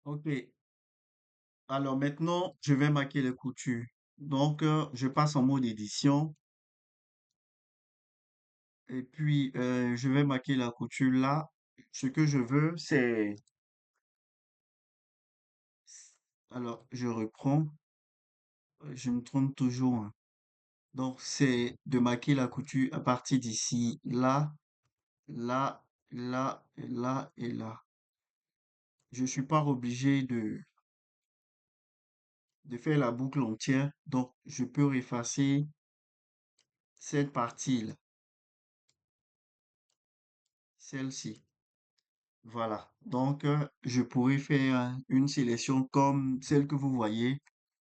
Ok, alors maintenant, je vais marquer les coutures. Donc, je passe en mode édition et puis je vais marquer la couture là. Ce que je veux, c'est... Alors, je reprends. Je me trompe toujours, hein. Donc, c'est de marquer la couture à partir d'ici, là, là, là, et là, et là. Je suis pas obligé de faire la boucle entière. Donc, je peux effacer cette partie-là, celle-ci. Voilà. Donc, je pourrais faire une sélection comme celle que vous voyez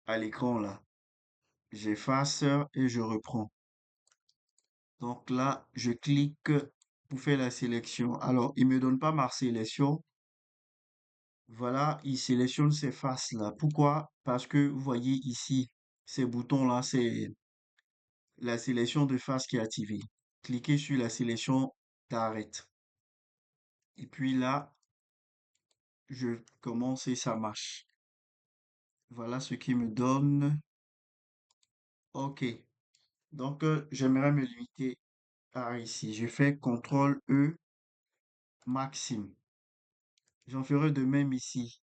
à l'écran là. J'efface et je reprends. Donc là, je clique pour faire la sélection. Alors, il me donne pas ma sélection. Voilà, il sélectionne ces faces là. Pourquoi? Parce que vous voyez ici, ces boutons là, c'est la sélection de face qui est activée. Cliquez sur la sélection d'arrête. Et puis là, je commence et ça marche. Voilà ce qui me donne. OK. Donc, j'aimerais me limiter à ici. Je fais CTRL E maxime. J'en ferai de même ici.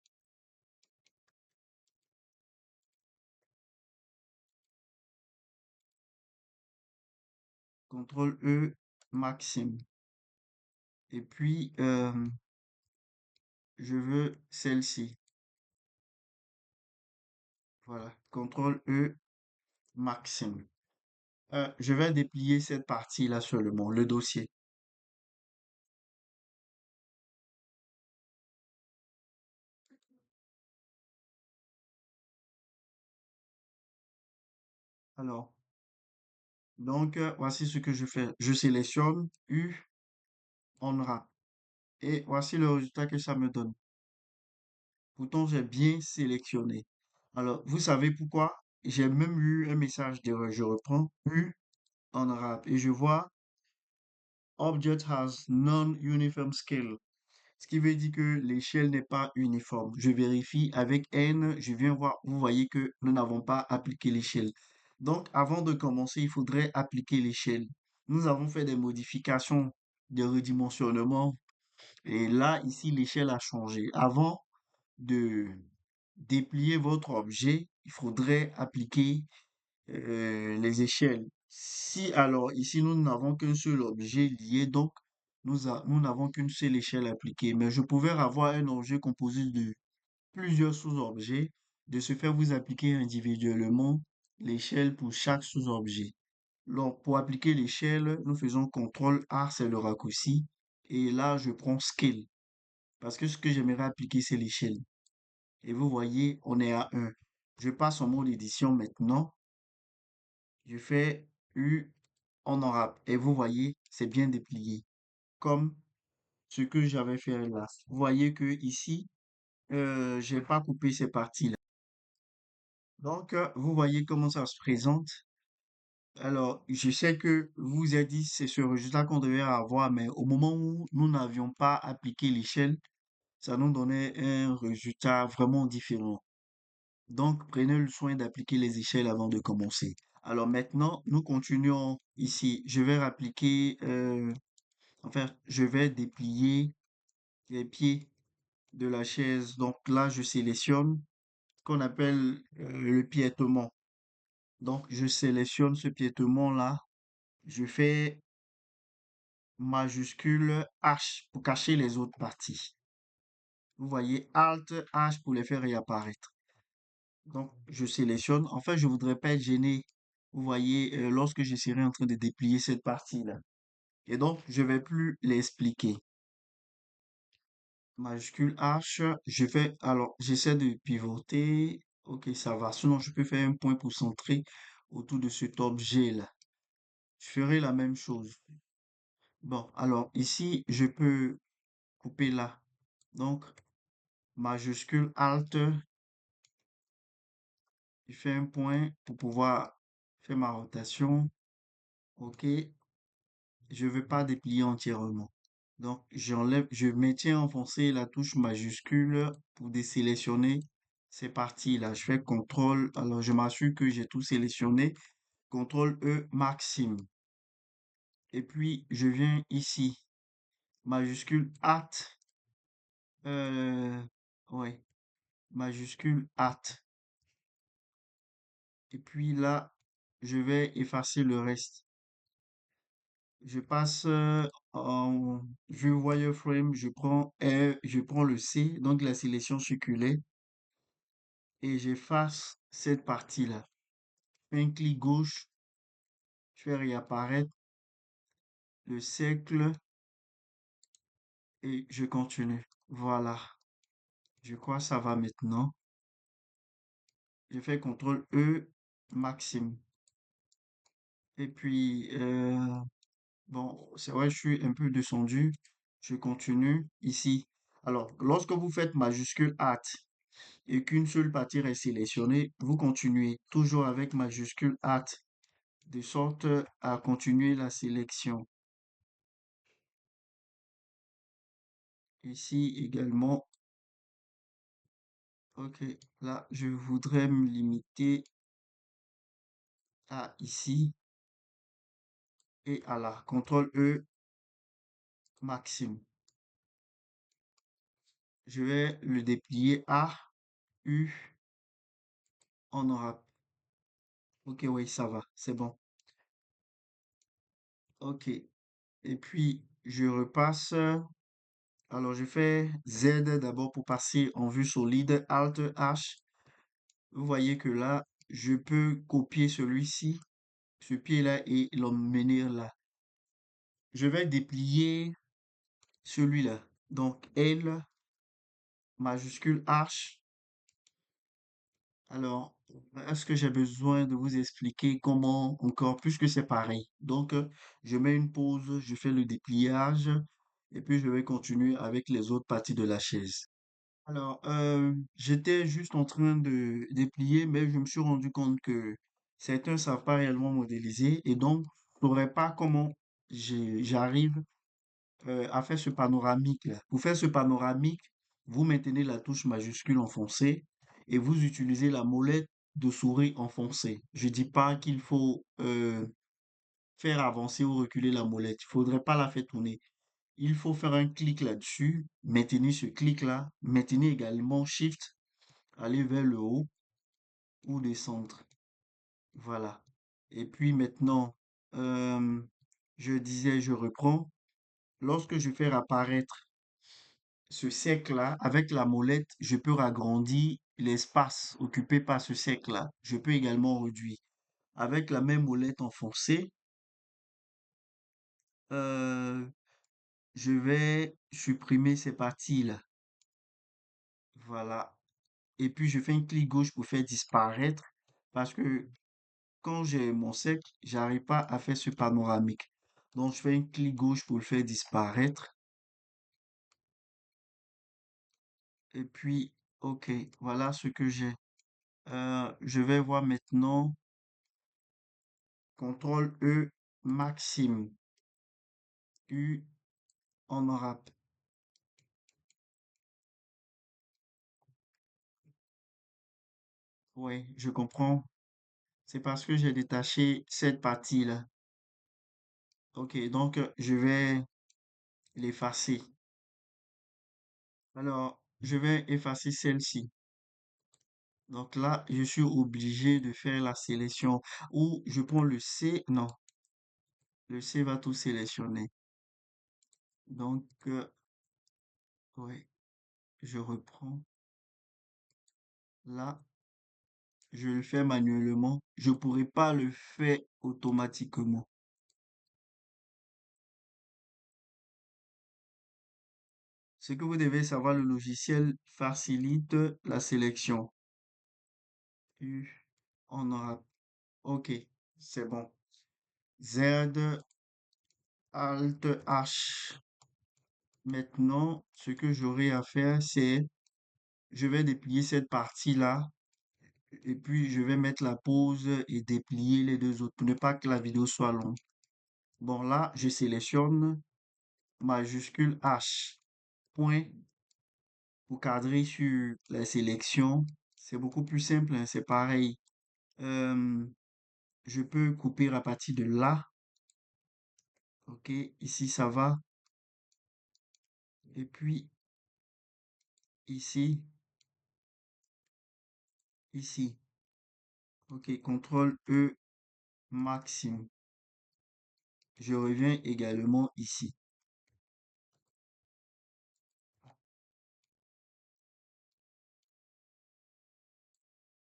CTRL E maxime. Et puis, je veux celle-ci. Voilà. CTRL E maxime. Je vais déplier cette partie-là seulement, le dossier. Alors, donc, voici ce que je fais. Je sélectionne U en wrap. Et voici le résultat que ça me donne. Pourtant, j'ai bien sélectionné. Alors, vous savez pourquoi? J'ai même eu un message d'erreur. Je reprends U en arabe et je vois Object has non-uniform scale. Ce qui veut dire que l'échelle n'est pas uniforme. Je vérifie avec N, je viens voir, vous voyez que nous n'avons pas appliqué l'échelle. Donc, avant de commencer, il faudrait appliquer l'échelle. Nous avons fait des modifications de redimensionnement et là, ici, l'échelle a changé. Avant de déplier votre objet, il faudrait appliquer les échelles. Si alors ici nous n'avons qu'un seul objet lié, donc nous n'avons qu'une seule échelle appliquée. Mais je pouvais avoir un objet composé de plusieurs sous-objets. De ce fait, vous appliquez individuellement l'échelle pour chaque sous-objet. Donc, pour appliquer l'échelle, nous faisons CTRL A, c'est le raccourci. Et là, je prends Scale. Parce que ce que j'aimerais appliquer, c'est l'échelle. Et vous voyez, on est à 1. Je passe en mode édition maintenant. Je fais U en arabe. Et vous voyez, c'est bien déplié. Comme ce que j'avais fait là. Vous voyez que ici, j'ai pas coupé ces parties-là. Donc, vous voyez comment ça se présente. Alors, je sais que vous avez dit c'est ce résultat qu'on devait avoir, mais au moment où nous n'avions pas appliqué l'échelle, ça nous donnait un résultat vraiment différent. Donc, prenez le soin d'appliquer les échelles avant de commencer. Alors maintenant, nous continuons ici. Je vais appliquer, enfin, je vais déplier les pieds de la chaise. Donc là, je sélectionne ce qu'on appelle le piétement. Donc, je sélectionne ce piétement-là. Je fais majuscule H pour cacher les autres parties. Vous voyez, Alt H pour les faire réapparaître. Donc, je sélectionne. En fait, je voudrais pas être gêné. Vous voyez, lorsque je serai en train de déplier cette partie-là. Et donc, je vais plus l'expliquer. Majuscule H, je fais, alors, j'essaie de pivoter. Ok, ça va. Sinon, je peux faire un point pour centrer autour de cet objet-là. Je ferai la même chose. Bon, alors, ici, je peux couper là. Donc, majuscule Alt, je fais un point pour pouvoir faire ma rotation. Ok, je ne veux pas déplier entièrement. Donc, j'enlève, je maintiens enfoncé la touche majuscule pour désélectionner ces parties-là. Je fais CTRL, alors je m'assure que j'ai tout sélectionné. CTRL E maxime. Et puis, je viens ici, majuscule Alt, euh, ouais, majuscule Alt. Et puis là, je vais effacer le reste. Je passe en vue wireframe, je prends le C, donc la sélection circulaire, et j'efface cette partie-là. Je fais un clic gauche, je fais réapparaître le cercle et je continue. Voilà, je crois que ça va maintenant. Je fais CTRL E maxime. Et puis, bon, c'est vrai, je suis un peu descendu. Je continue ici. Alors, lorsque vous faites majuscule Alt et qu'une seule partie est sélectionnée, vous continuez toujours avec majuscule Alt de sorte à continuer la sélection. Ici également, ok, là, je voudrais me limiter à ici et à là. CTRL E maxime. Je vais le déplier A, U, en aura. Ok, oui, ça va, c'est bon. Ok. Et puis, je repasse. Alors, je fais Z d'abord pour passer en vue solide. Alt H. Vous voyez que là, je peux copier celui-ci, ce pied-là, et l'emmener là. Je vais déplier celui-là. Donc, L, majuscule H. Alors, est-ce que j'ai besoin de vous expliquer comment encore, puisque c'est pareil. Donc, je mets une pause, je fais le dépliage, et puis je vais continuer avec les autres parties de la chaise. Alors, j'étais juste en train de déplier, mais je me suis rendu compte que certains ne savent pas réellement modéliser et donc je ne saurais pas comment j'arrive à faire ce panoramique-là. Pour faire ce panoramique, vous maintenez la touche majuscule enfoncée et vous utilisez la molette de souris enfoncée. Je dis pas qu'il faut faire avancer ou reculer la molette. Il faudrait pas la faire tourner. Il faut faire un clic là-dessus, maintenir ce clic-là, maintenir également Shift, aller vers le haut ou descendre. Voilà. Et puis maintenant, euh, je disais, je reprends. Lorsque je fais apparaître ce cercle-là, avec la molette, je peux agrandir l'espace occupé par ce cercle-là. Je peux également réduire. Avec la même molette enfoncée, euh, je vais supprimer ces parties-là. Voilà. Et puis, je fais un clic gauche pour faire disparaître parce que quand j'ai mon cercle, j'arrive pas à faire ce panoramique. Donc, je fais un clic gauche pour le faire disparaître. Et puis, OK, voilà ce que j'ai. Je vais voir maintenant CTRL E maxime U en arabe. Oui, je comprends. C'est parce que j'ai détaché cette partie-là. OK, donc je vais l'effacer. Alors, je vais effacer celle-ci. Donc là, je suis obligé de faire la sélection ou je prends le C. Non, le C va tout sélectionner. Donc, ouais, je reprends. Là, je le fais manuellement. Je pourrais pas le faire automatiquement. Ce que vous devez savoir, le logiciel facilite la sélection. U, on aura. OK, c'est bon. Z, Alt, H. Maintenant, ce que j'aurai à faire, c'est je vais déplier cette partie-là et puis je vais mettre la pause et déplier les deux autres pour ne pas que la vidéo soit longue. Bon, là, je sélectionne majuscule H, point pour cadrer sur la sélection. C'est beaucoup plus simple, hein, c'est pareil. Euh, je peux couper à partir de là. Ok, ici ça va. Et puis ici, ici. Ok, CTRL E maximum. Je reviens également ici.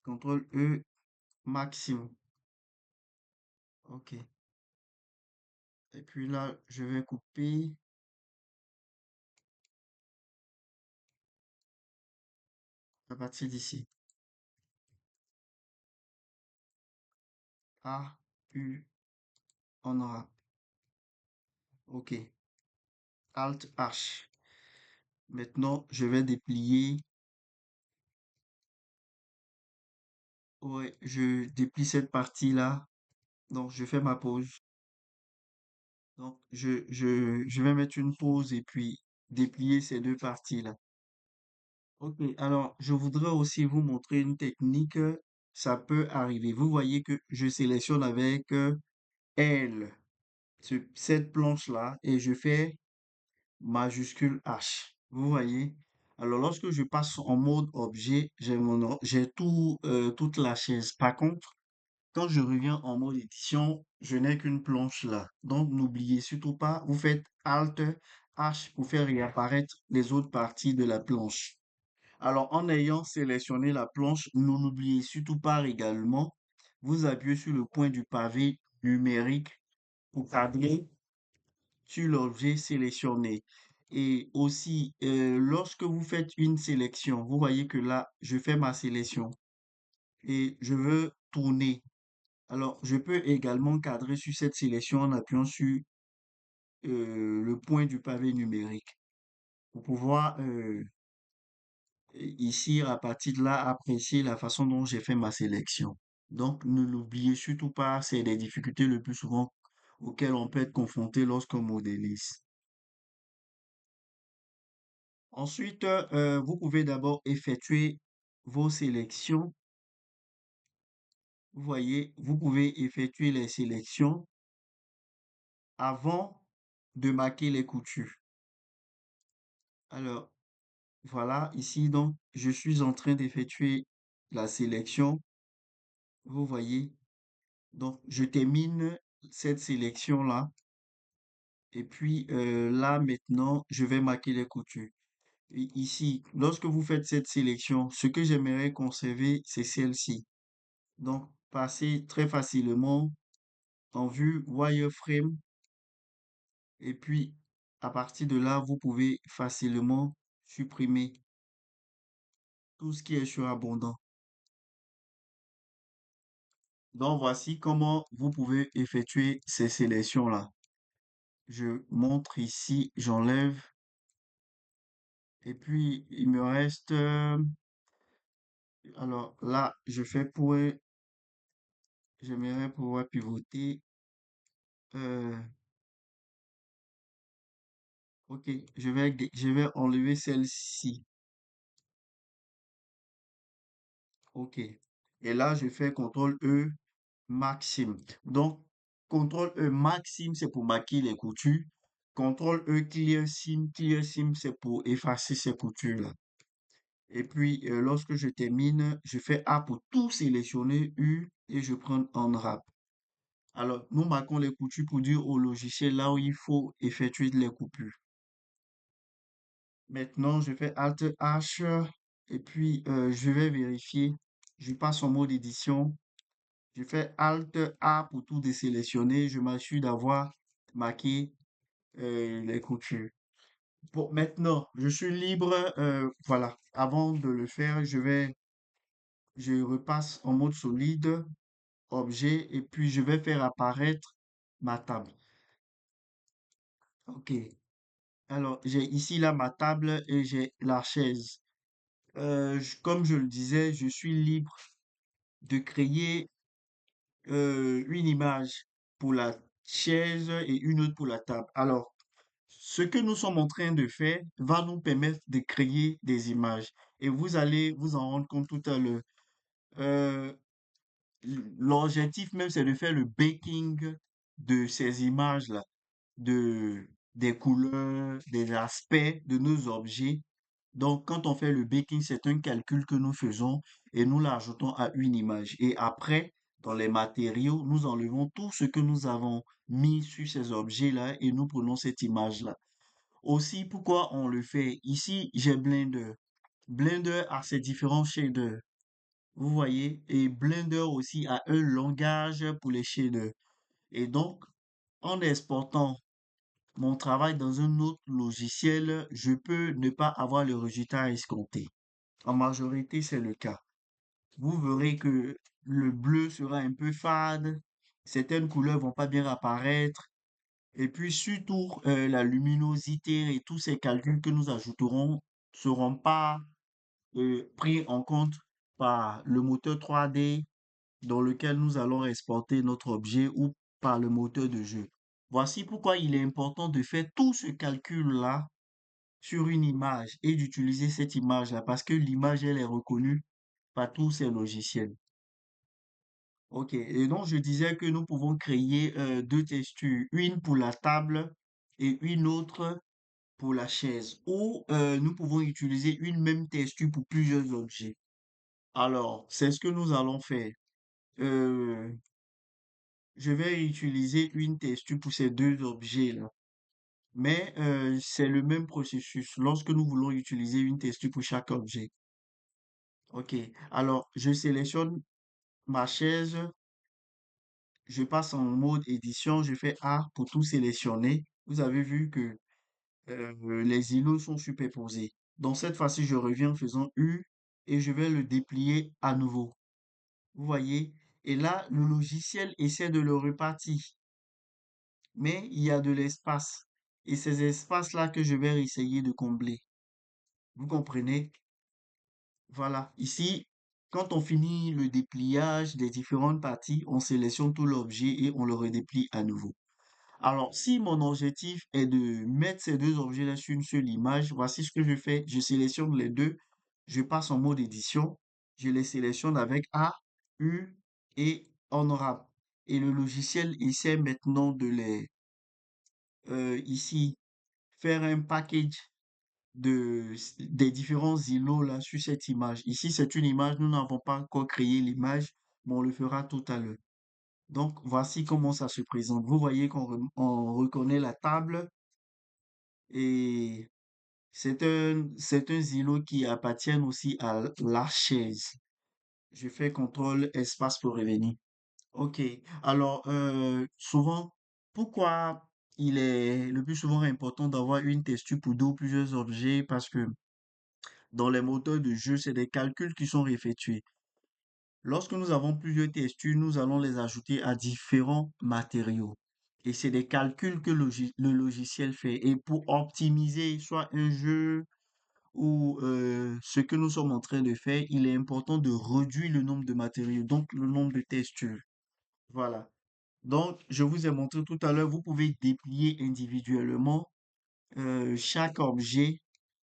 CTRL E maximum. Ok. Et puis là, je vais couper à partir d'ici. A, U, on aura. Ok. Alt H. Maintenant, je vais déplier. Ouais, je déplie cette partie-là. Donc, je fais ma pause. Donc, je vais mettre une pause et puis déplier ces deux parties-là. Ok, alors je voudrais aussi vous montrer une technique. Ça peut arriver. Vous voyez que je sélectionne avec L cette planche-là et je fais majuscule H. Vous voyez? Alors lorsque je passe en mode objet, j'ai toute la chaise. Par contre, quand je reviens en mode édition, je n'ai qu'une planche là. Donc n'oubliez surtout pas, vous faites Alt H pour faire réapparaître les autres parties de la planche. Alors, en ayant sélectionné la planche, n'oubliez surtout pas également, vous appuyez sur le point du pavé numérique pour cadrer sur l'objet sélectionné. Et aussi, lorsque vous faites une sélection, vous voyez que là, je fais ma sélection et je veux tourner. Alors, je peux également cadrer sur cette sélection en appuyant sur le point du pavé numérique pour pouvoir ici, à partir de là, apprécier la façon dont j'ai fait ma sélection. Donc, ne l'oubliez surtout pas, c'est des difficultés le plus souvent auxquelles on peut être confronté lorsqu'on modélise. Ensuite, vous pouvez d'abord effectuer vos sélections. Vous voyez, vous pouvez effectuer les sélections avant de marquer les coutures. Alors, voilà, ici, donc, je suis en train d'effectuer la sélection. Vous voyez, donc, je termine cette sélection-là. Et puis là, maintenant, je vais marquer les coutures. Et ici, lorsque vous faites cette sélection, ce que j'aimerais conserver, c'est celle-ci. Donc, passez très facilement en vue wireframe. Et puis, à partir de là, vous pouvez facilement supprimer tout ce qui est surabondant. Donc, voici comment vous pouvez effectuer ces sélections-là. Je montre ici, j'enlève. Et puis, il me reste... alors là, je fais point. J'aimerais pouvoir pivoter. Euh, ok, je vais enlever celle-ci. Ok. Et là, je fais CTRL E maxime. Donc, CTRL E maxime, c'est pour marquer les coutures. CTRL E clear sim, c'est pour effacer ces coutures-là. Et puis, lorsque je termine, je fais A pour tout sélectionner, U, et je prends Unwrap. Alors, nous marquons les coutures pour dire au logiciel là où il faut effectuer les coupures. Maintenant, je fais Alt H et puis je vais vérifier. Je passe en mode édition. Je fais Alt A pour tout désélectionner. Je m'assure d'avoir marqué les coutures. Bon, maintenant, je suis libre. Voilà. Avant de le faire, je repasse en mode solide, objet, et puis je vais faire apparaître ma table. OK. Alors, j'ai ici là ma table et j'ai la chaise. Comme je le disais, je suis libre de créer une image pour la chaise et une autre pour la table. Alors, ce que nous sommes en train de faire va nous permettre de créer des images. Et vous allez vous en rendre compte tout à l'heure. Euh, L'objectif même, c'est de faire le baking de ces images-là, des couleurs, des aspects de nos objets. Donc, quand on fait le baking, c'est un calcul que nous faisons et nous l'ajoutons à une image. Et après, dans les matériaux, nous enlevons tout ce que nous avons mis sur ces objets-là et nous prenons cette image-là. Aussi, pourquoi on le fait? Ici, j'ai Blender. Blender a ses différents shaders. Vous voyez? Et Blender aussi a un langage pour les shaders. Et donc, en exportant mon travail dans un autre logiciel, je peux ne pas avoir le résultat escompté. En majorité, c'est le cas. Vous verrez que le bleu sera un peu fade, certaines couleurs vont pas bien apparaître, et puis surtout la luminosité et tous ces calculs que nous ajouterons seront pas pris en compte par le moteur 3D dans lequel nous allons exporter notre objet ou par le moteur de jeu. Voici pourquoi il est important de faire tout ce calcul-là sur une image et d'utiliser cette image-là parce que l'image, elle est reconnue par tous ces logiciels. Ok, et donc je disais que nous pouvons créer deux textures, une pour la table et une autre pour la chaise, ou nous pouvons utiliser une même texture pour plusieurs objets. Alors, c'est ce que nous allons faire. Euh, je vais utiliser une texture pour ces deux objets-là. Mais c'est le même processus lorsque nous voulons utiliser une texture pour chaque objet. Ok, alors je sélectionne ma chaise, je passe en mode édition, je fais A pour tout sélectionner. Vous avez vu que les îlots sont superposés. Donc cette fois-ci, je reviens en faisant U et je vais le déplier à nouveau. Vous voyez? Et là, le logiciel essaie de le repartir. Mais il y a de l'espace. Et ces espaces-là que je vais essayer de combler. Vous comprenez? Voilà. Ici, quand on finit le dépliage des différentes parties, on sélectionne tout l'objet et on le redéplie à nouveau. Alors, si mon objectif est de mettre ces deux objets-là sur une seule image, voici ce que je fais. Je sélectionne les deux, je passe en mode édition, je les sélectionne avec A, U et honorable. Et le logiciel essaie maintenant de ici, faire un package des différents îlots là sur cette image. Ici, c'est une image, nous n'avons pas encore créé l'image, mais on le fera tout à l'heure. Donc, voici comment ça se présente. Vous voyez on reconnaît la table et c'est un îlot qui appartient aussi à la chaise. Je fais contrôle espace pour revenir. Ok. Alors, souvent, pourquoi il est le plus souvent important d'avoir une texture pour deux ou plusieurs objets? Parce que dans les moteurs de jeu, c'est des calculs qui sont effectués. Lorsque nous avons plusieurs textures, nous allons les ajouter à différents matériaux. Et c'est des calculs que le logiciel fait. Et pour optimiser soit un jeu ou ce que nous sommes en train de faire, il est important de réduire le nombre de matériaux, donc le nombre de textures. Voilà. Donc, je vous ai montré tout à l'heure, vous pouvez déplier individuellement chaque objet.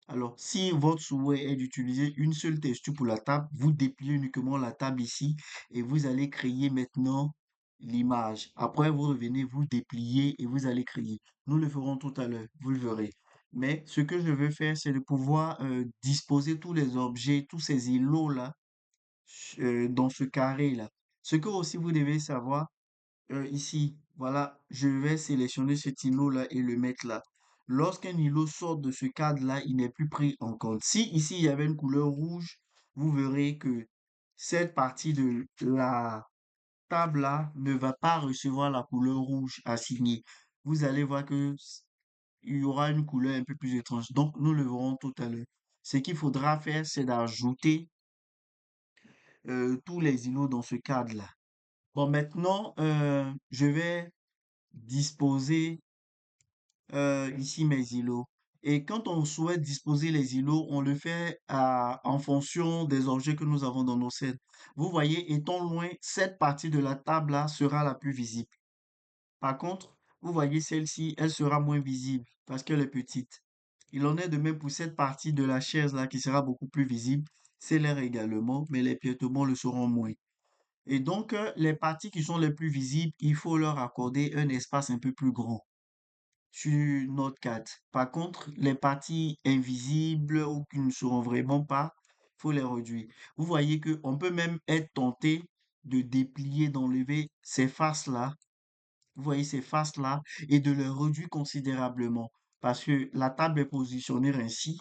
Alors, si votre souhait est d'utiliser une seule texture pour la table, vous dépliez uniquement la table ici et vous allez créer maintenant l'image. Après, vous revenez, vous dépliez et vous allez créer. Nous le ferons tout à l'heure, vous le verrez. Mais ce que je veux faire, c'est de pouvoir disposer tous les objets, tous ces îlots-là, dans ce carré-là. Ce que aussi vous devez savoir, ici, voilà, je vais sélectionner cet îlot-là et le mettre là. Lorsqu'un îlot sort de ce cadre-là, il n'est plus pris en compte. Si ici, il y avait une couleur rouge, vous verrez que cette partie de la table-là ne va pas recevoir la couleur rouge assignée. Vous allez voir que il y aura une couleur un peu plus étrange. Donc, nous le verrons tout à l'heure. Ce qu'il faudra faire, c'est d'ajouter tous les îlots dans ce cadre-là. Bon, maintenant, je vais disposer ici mes îlots. Et quand on souhaite disposer les îlots, on le fait en fonction des objets que nous avons dans nos scènes. Vous voyez, étant loin, cette partie de la table là sera la plus visible. Par contre, vous voyez celle-ci, elle sera moins visible parce qu'elle est petite. Il en est de même pour cette partie de la chaise là qui sera beaucoup plus visible. C'est l'air également, mais les piétements le seront moins. Et donc, les parties qui sont les plus visibles, il faut leur accorder un espace un peu plus grand sur Note 4. Par contre, les parties invisibles ou qui ne seront vraiment pas, faut les réduire. Vous voyez que on peut même être tenté de déplier, d'enlever ces faces-là. Vous voyez ces faces-là et de les réduire considérablement parce que la table est positionnée ainsi.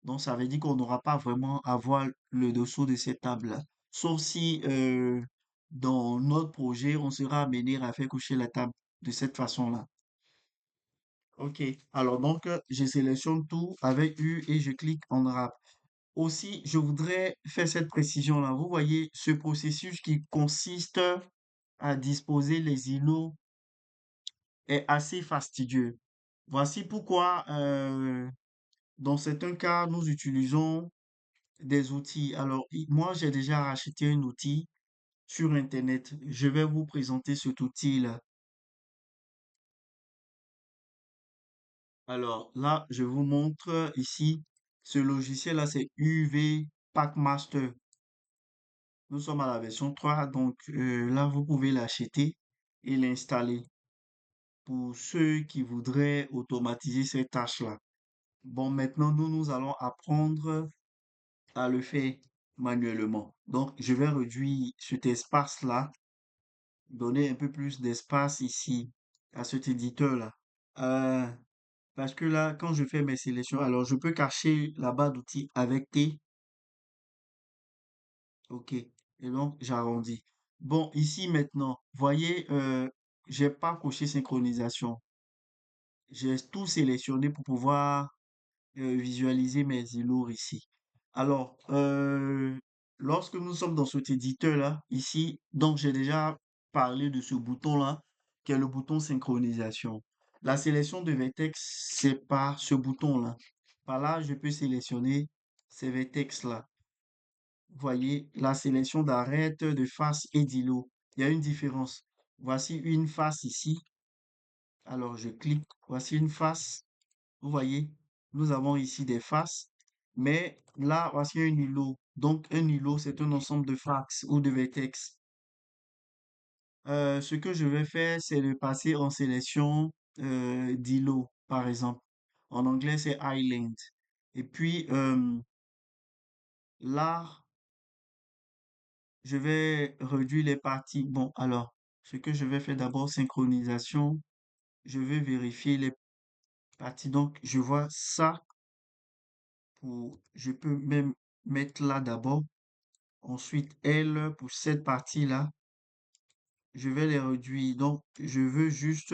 Donc, ça veut dire qu'on n'aura pas vraiment à voir le dessous de cette table-là. Sauf si dans notre projet, on sera amené à faire coucher la table de cette façon-là. OK. Alors donc, je sélectionne tout avec U et je clique en wrap. Aussi, je voudrais faire cette précision-là. Vous voyez ce processus qui consiste à disposer les îlots est assez fastidieux. Voici pourquoi, dans certains cas, nous utilisons des outils. Alors, moi, j'ai déjà racheté un outil sur Internet. Je vais vous présenter cet outil-là. Alors là, je vous montre ici, ce logiciel-là, c'est UV Packmaster. Nous sommes à la version 3, donc là, vous pouvez l'acheter et l'installer pour ceux qui voudraient automatiser ces tâches-là. Bon, maintenant, nous allons apprendre à le faire manuellement. Donc, je vais réduire cet espace-là, donner un peu plus d'espace ici à cet éditeur-là. Euh, Parce que là, quand je fais mes sélections, alors je peux cacher la barre d'outils avec T. OK. Et donc, j'arrondis. Bon, ici maintenant, voyez, j'ai pas coché synchronisation. J'ai tout sélectionné pour pouvoir visualiser mes îlots ici. Alors, lorsque nous sommes dans cet éditeur-là, ici, donc j'ai déjà parlé de ce bouton-là, qui est le bouton synchronisation. La sélection de vertex, c'est par ce bouton-là. Par là, je peux sélectionner ces vertex-là. Vous voyez, la sélection d'arête, de face et d'îlot. Il y a une différence. Voici une face ici. Alors, je clique. Voici une face. Vous voyez, nous avons ici des faces, mais là, voici un îlot. Donc, un îlot, c'est un ensemble de faces ou de vertex. Ce que je vais faire, c'est de passer en sélection d'îlot, par exemple. En anglais, c'est island. Et puis, là, je vais réduire les parties. Bon, alors, ce que je vais faire d'abord, synchronisation. Je vais vérifier les parties. Donc, je vois ça je peux même mettre là d'abord. Ensuite, L pour cette partie-là, je vais les réduire. Donc, je veux juste,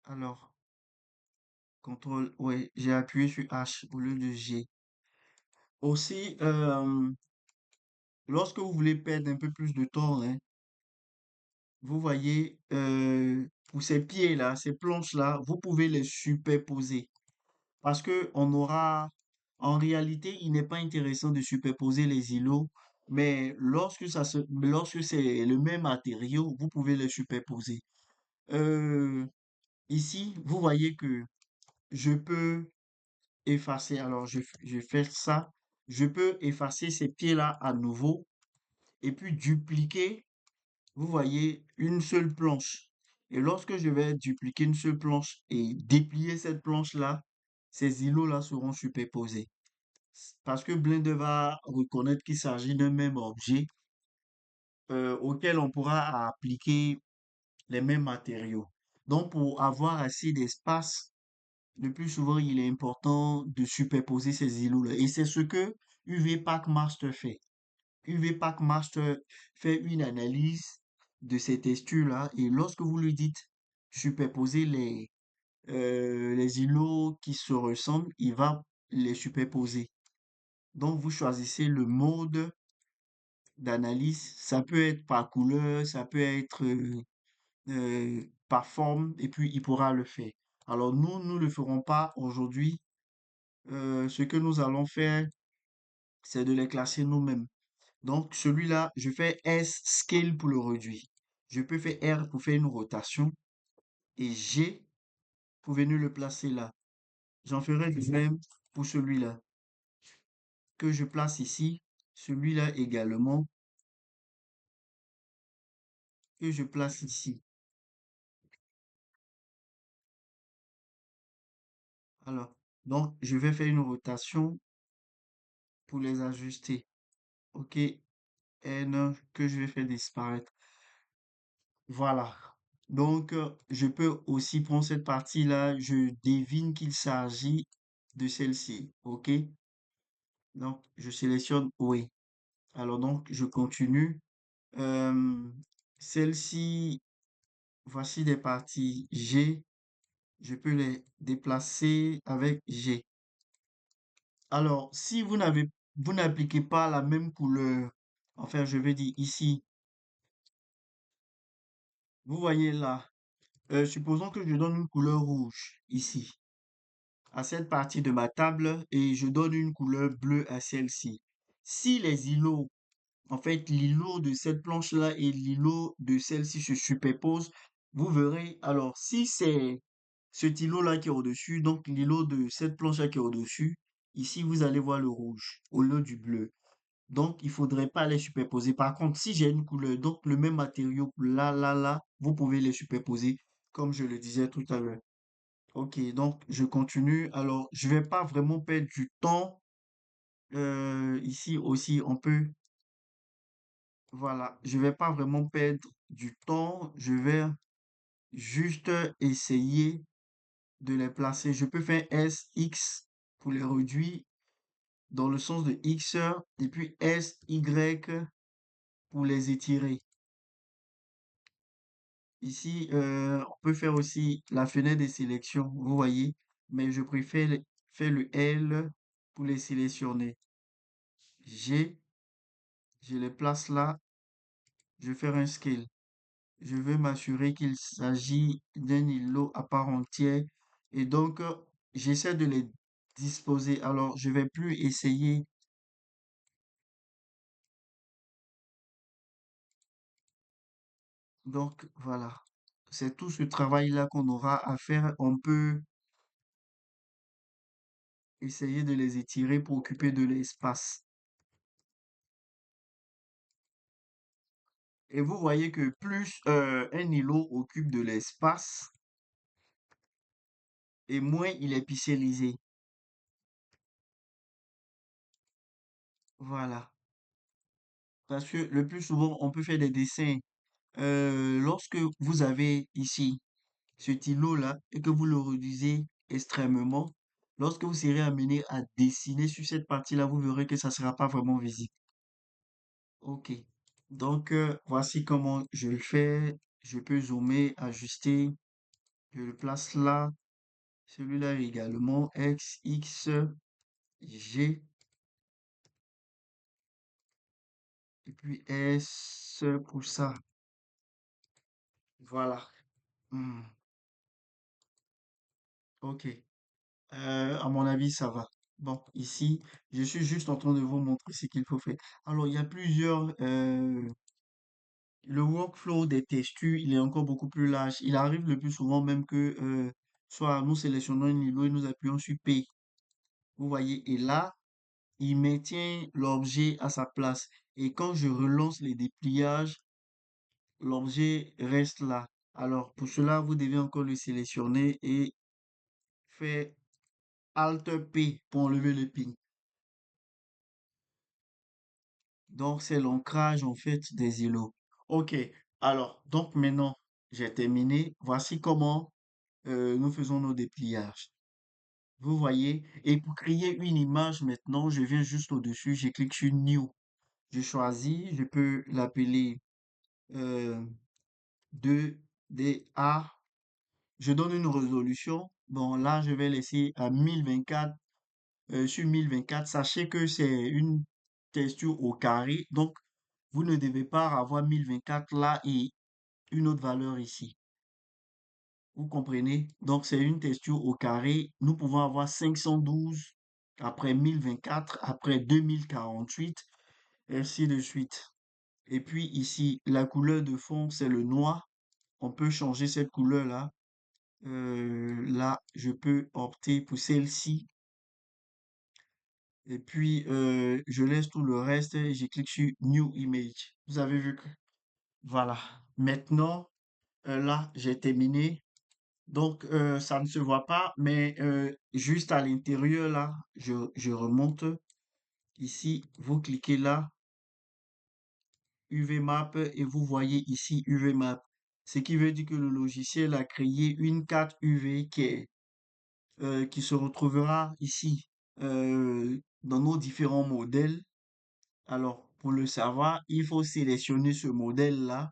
alors, contrôle, ouais, j'ai appuyé sur H au lieu de G. Aussi, lorsque vous voulez perdre un peu plus de temps, hein, vous voyez, pour ces pieds-là, ces planches-là, vous pouvez les superposer. Parce que on aura, en réalité, il n'est pas intéressant de superposer les îlots, mais lorsque c'est le même matériau, vous pouvez les superposer. Euh, Ici, vous voyez que je peux effacer. Alors, je fais ça. Je peux effacer ces pieds-là à nouveau et puis dupliquer, vous voyez, une seule planche. Et lorsque je vais dupliquer une seule planche et déplier cette planche-là, ces îlots-là seront superposés. Parce que Blender va reconnaître qu'il s'agit d'un même objet auquel on pourra appliquer les mêmes matériaux. Donc, pour avoir assez d'espace, le plus souvent, il est important de superposer ces îlots-là. Et c'est ce que UV Pack Master fait. UV Pack Master fait une analyse de ces textures-là. Et lorsque vous lui dites superposer les îlots qui se ressemblent, il va les superposer. Donc, vous choisissez le mode d'analyse. Ça peut être par couleur, ça peut être par forme, et puis il pourra le faire. Alors, nous ne le ferons pas aujourd'hui. Ce que nous allons faire, c'est de les classer nous-mêmes. Donc, celui-là, je fais S Scale pour le réduire. Je peux faire R pour faire une rotation et G pour venir le placer là. J'en ferai de même pour celui-là que je place ici. Celui-là également que je place ici. Alors, donc, je vais faire une rotation pour les ajuster. OK, N que je vais faire disparaître. Voilà. Donc, je peux aussi prendre cette partie-là. Je devine qu'il s'agit de celle-ci. OK? Donc, je sélectionne oui. Alors, donc, je continue. Euh, Celle-ci, voici des parties G. Je peux les déplacer avec G. Alors, si vous n'appliquez pas la même couleur, enfin, je vais dire ici, vous voyez là, supposons que je donne une couleur rouge ici, à cette partie de ma table, et je donne une couleur bleue à celle-ci. Si les îlots, en fait, l'îlot de cette planche-là et l'îlot de celle-ci se superposent, vous verrez, alors, si c'est cet îlot-là qui est au-dessus, donc l'îlot de cette planche-là qui est au-dessus, ici, vous allez voir le rouge au lieu du bleu. Donc, il faudrait pas les superposer. Par contre, si j'ai une couleur, donc le même matériau là, là, là, vous pouvez les superposer, comme je le disais tout à l'heure. Ok, donc je continue. Alors, je vais pas vraiment perdre du temps. Ici aussi, on peut, voilà, je vais pas vraiment perdre du temps. Je vais juste essayer de les placer. Je peux faire S, X pour les réduire dans le sens de X et puis S, Y pour les étirer. Ici, on peut faire aussi la fenêtre de sélection, vous voyez, mais je préfère faire le L pour les sélectionner. G, je les place là, je vais faire un scale. Je veux m'assurer qu'il s'agit d'un îlot à part entière et donc j'essaie de les disposer. Alors, je vais plus essayer. Donc, voilà. C'est tout ce travail-là qu'on aura à faire. On peut essayer de les étirer pour occuper de l'espace. Et vous voyez que plus un îlot occupe de l'espace et moins il est pixelisé. Voilà. Parce que le plus souvent, on peut faire des dessins. Lorsque vous avez ici cet îlot-là et que vous le réduisez extrêmement, lorsque vous serez amené à dessiner sur cette partie-là, vous verrez que ça ne sera pas vraiment visible. OK. Donc, voici comment je le fais. Je peux zoomer, ajuster. Je le place là. Celui-là également. X, X, G. Et puis S pour ça. Voilà. Hmm, ok. À mon avis, ça va. Bon, ici, je suis juste en train de vous montrer ce qu'il faut faire. Alors, il y a plusieurs... le workflow des textures, il est encore beaucoup plus large. Il arrive le plus souvent même que soit nous sélectionnons un niveau et nous appuyons sur P. Vous voyez, et là, il maintient l'objet à sa place. Et quand je relance les dépliages, l'objet reste là. Alors, pour cela, vous devez encore le sélectionner et faire Alt P pour enlever le pin. Donc, c'est l'ancrage, en fait, des îlots. OK. Alors, donc maintenant, j'ai terminé. Voici comment nous faisons nos dépliages. Vous voyez? Et pour créer une image, maintenant, je viens juste au-dessus, je clique sur New. Je choisis, je peux l'appeler euh, 2DA. Je donne une résolution. Bon, là, je vais laisser à 1024 sur 1024. Sachez que c'est une texture au carré. Donc, vous ne devez pas avoir 1024 là et une autre valeur ici. Vous comprenez? Donc, c'est une texture au carré. Nous pouvons avoir 512, après 1024, après 2048, et ainsi de suite. Et puis ici, la couleur de fond, c'est le noir. On peut changer cette couleur-là. Là, je peux opter pour celle-ci. Et puis, je laisse tout le reste et je clique sur New Image. Vous avez vu que... Voilà. Maintenant, là, j'ai terminé. Donc, ça ne se voit pas, mais juste à l'intérieur, là, je remonte. Ici, vous cliquez là, UV Map, et vous voyez ici UV Map. Ce qui veut dire que le logiciel a créé une carte UV qui se retrouvera ici dans nos différents modèles. Alors, pour le savoir, il faut sélectionner ce modèle-là,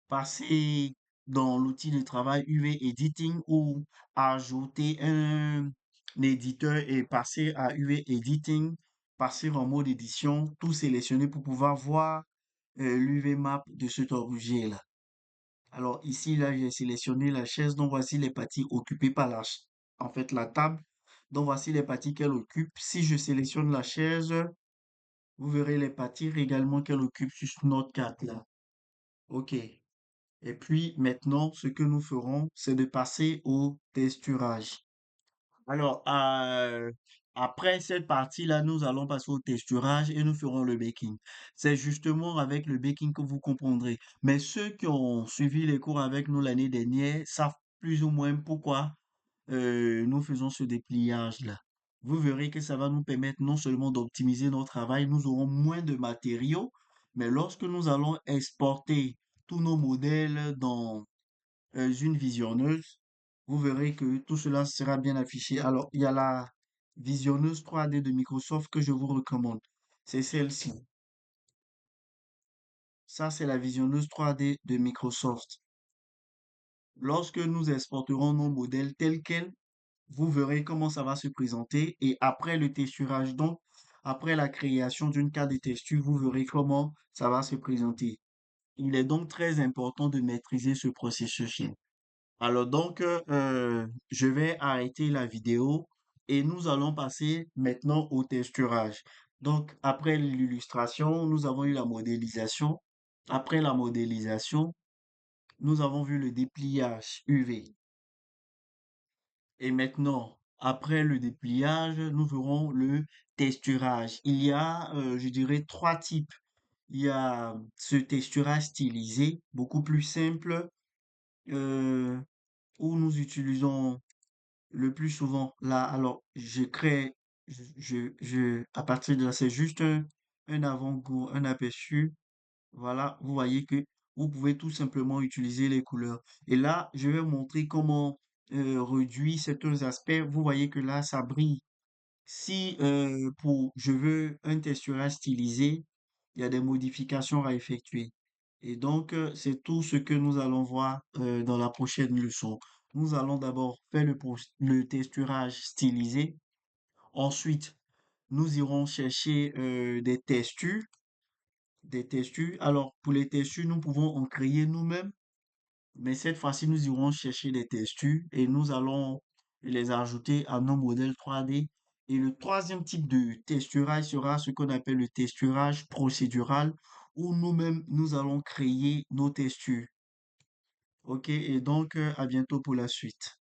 passer dans l'outil de travail UV Editing ou ajouter un éditeur et passer à UV Editing, passer en mode édition, tout sélectionner pour pouvoir voir l'UV map de cet objet-là. Alors ici, là, j'ai sélectionné la chaise, donc voici les parties occupées par en fait, la table. Donc voici les parties qu'elle occupe. Si je sélectionne la chaise, vous verrez les parties également qu'elle occupe sur notre carte là. OK. Et puis maintenant, ce que nous ferons, c'est de passer au texturage. Alors, après cette partie-là, nous allons passer au texturage et nous ferons le baking. C'est justement avec le baking que vous comprendrez. Mais ceux qui ont suivi les cours avec nous l'année dernière savent plus ou moins pourquoi nous faisons ce dépliage-là. Vous verrez que ça va nous permettre non seulement d'optimiser notre travail, nous aurons moins de matériaux, mais lorsque nous allons exporter tous nos modèles dans une visionneuse, vous verrez que tout cela sera bien affiché. Alors, il y a la visionneuse 3D de Microsoft que je vous recommande. C'est celle-ci. Ça, c'est la visionneuse 3D de Microsoft. Lorsque nous exporterons nos modèles tels quels, vous verrez comment ça va se présenter. Et après le texturage, donc, après la création d'une carte de texture, vous verrez comment ça va se présenter. Il est donc très important de maîtriser ce processus-là. Alors donc, je vais arrêter la vidéo et nous allons passer maintenant au texturage. Donc, après l'illustration, nous avons eu la modélisation. Après la modélisation, nous avons vu le dépliage UV. Et maintenant, après le dépliage, nous verrons le texturage. Il y a, je dirais, trois types. Il y a ce texturage stylisé, beaucoup plus simple, euh, où nous utilisons le plus souvent, là, alors, à partir de là, c'est juste un avant-goût, un aperçu. Voilà, vous voyez que vous pouvez tout simplement utiliser les couleurs. Et là, je vais vous montrer comment réduire certains aspects. Vous voyez que là, ça brille. Si je veux un texturage stylisé, il y a des modifications à effectuer. Et donc, c'est tout ce que nous allons voir dans la prochaine leçon. Nous allons d'abord faire le texturage stylisé. Ensuite, nous irons chercher des textures. Des textures. Alors, pour les textures, nous pouvons en créer nous-mêmes. Mais cette fois-ci, nous irons chercher des textures et nous allons les ajouter à nos modèles 3D. Et le troisième type de texturage sera ce qu'on appelle le texturage procédural, où nous-mêmes, nous allons créer nos textures. OK, et donc à bientôt pour la suite.